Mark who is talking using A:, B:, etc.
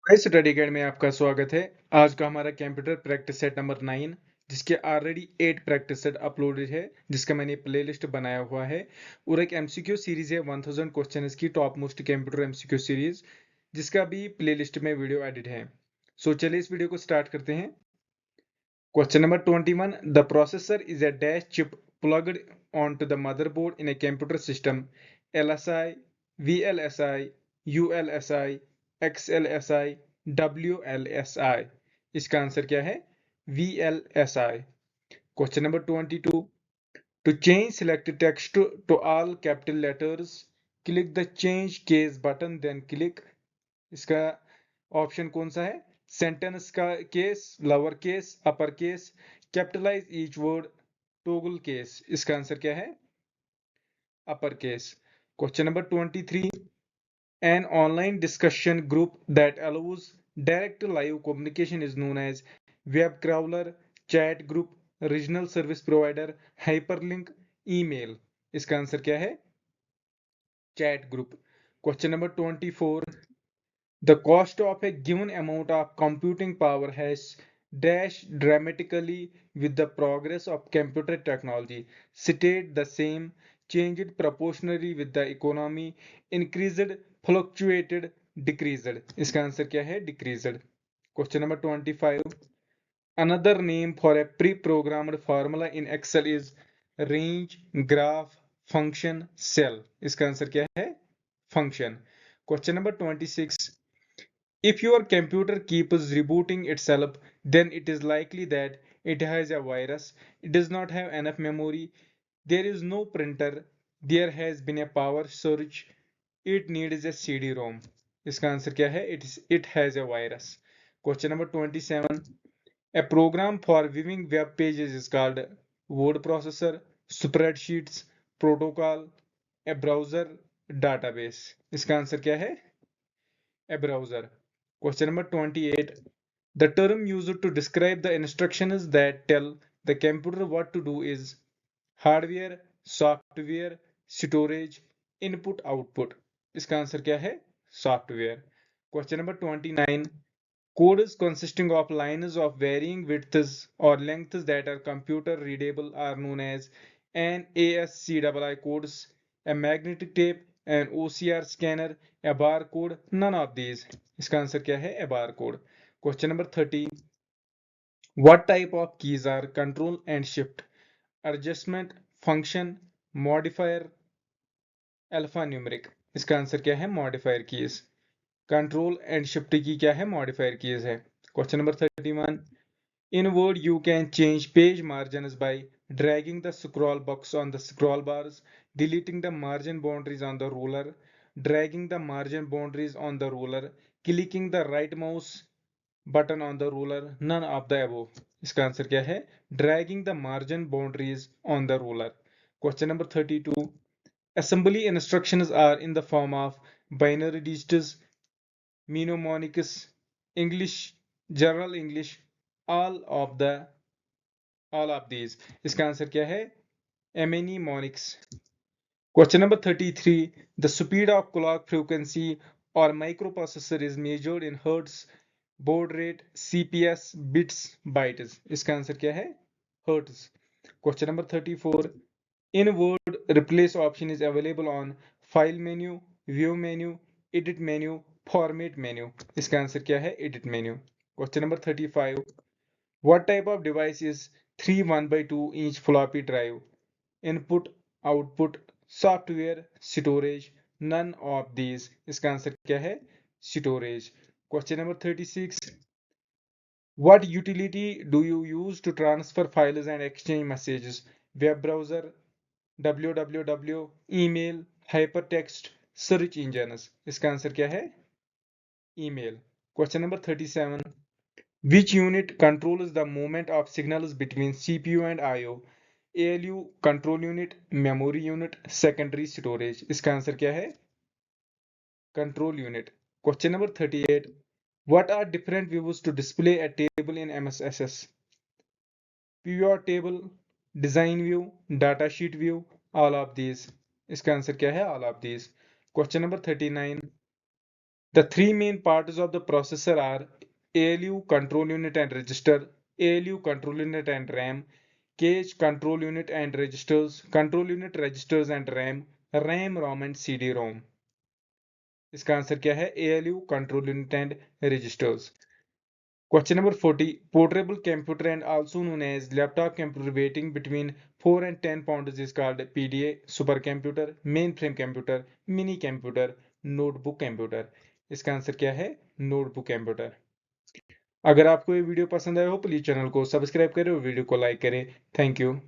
A: हाय study guide में आपका स्वागत है। आज का हमारा कंप्यूटर प्रैक्टिस सेट नंबर 9, जिसके ऑलरेडी 8 प्रैक्टिस सेट अपलोडेड है, जिसका मैंने प्लेलिस्ट बनाया हुआ है। और एक एमसीक्यू सीरीज है 1000 क्वेश्चंस की, top most computer MCQ series, जिसका भी प्लेलिस्ट में वीडियो एडिट है। सो चलिए इस वीडियो को स्टार्ट करते हैं। Question number 21, the processor is a dash chip plugged onto the motherboard in a computer system. LSI, VLSI, ULSI, XLSI, WLSI. इसका आंसर क्या है? VLSI. Question number 22, to change select text to all capital letters, click the change case button, then click. इसका option कौन सा है? Sentence का case, lower case, upper case, capitalize each word, toggle case. इसका answer क्या है? Upper case. Question number 23, an online discussion group that allows direct live communication is known as web crawler, chat group, regional service provider, hyperlink, email. इसका answer क्या है? Chat group. Question number 24, the cost of a given amount of computing power has dash dramatically with the progress of computer technology. Stayed the same, changed proportionally with the economy, increased, fluctuated, decreased. इसका answer क्या है? Decreased. Question number 25. Another name for a pre-programmed formula in Excel is range, graph, function, cell. इसका answer क्या है? Function. Question number 26. If your computer keeps rebooting itself, then it is likely that it has a virus. It does not have enough memory. There is no printer. There has been a power surge. It needs a CD-ROM. इसका answer क्या है? It has a virus. Question number 27. A program for viewing web pages is called word processor, spreadsheets, protocol, a browser, database. इसका answer क्या है? A browser. Question number 28. The term used to describe the instructions that tell the computer what to do is hardware, software, storage, input, output. इसका answer क्या है? Software. Question number 29. Codes consisting of lines of varying widths or lengths that are computer readable are known as an ASCII codes, a magnetic tape, an OCR scanner, a barcode, none of these. इसका answer क्या है? A barcode. Question number 30. What type of keys are control and shift, adjustment, function, modifier, alphanumeric? इसका answer क्या है? Modifier keys. Control and shift की क्या है? Modifier keys है। Question number 31. In Word, you can change page margins by dragging the scroll box on the scroll bars, deleting the margin boundaries on the ruler, dragging the margin boundaries on the ruler, clicking the right mouse button on the ruler, none of the above. इसका answer क्या है? Dragging the margin boundaries on the ruler. Question number 32. Assembly instructions are in the form of binary digits, mnemonics, English, general English, all of the all of these. इसका answer क्या है? mnemonics. Question number 33. The speed of clock frequency or microprocessor is measured in hertz, baud rate, CPS, bits, bytes. इसका answer क्या है? Hertz. Question number 34. In Word, replace option is available on file menu, view menu, edit menu, format menu. इसका answer क्या है? Edit menu. Question number 35. What type of device is 3 1/2 inch floppy drive? Input, output, software, storage, none of these. इसका answer क्या है? Storage. Question number 36. What utility do you use to transfer files and exchange messages? Web browser, www, email, hypertext, search engines. इसका answer क्या है? Email. Question number 37. Which unit controls the movement of signals between CPU and I/O? ALU, control unit, memory unit, secondary storage. इसका answer क्या है? Control unit. Question number 38. What are different views to display a table in MSSS? Pivot table, design view, data sheet view, all of these. इसका answer क्या है? All of these. Question number 39. The three main parts of the processor are ALU control unit and register, ALU control unit and RAM, cache control unit and registers, control unit registers and RAM, RAM, ROM and CD-ROM. इसका answer क्या है? ALU control unit and registers. Question number 40. Portable computer and also known as laptop computer weighing between 4 and 10 pounds is called PDA, supercomputer, mainframe computer, mini computer, notebook computer. इसका answer क्या है? Notebook computer. अगर आपको ये video पसंद आया हो please channel को सब्सक्राइब करें और वीडियो को लाइक करें. Thank you.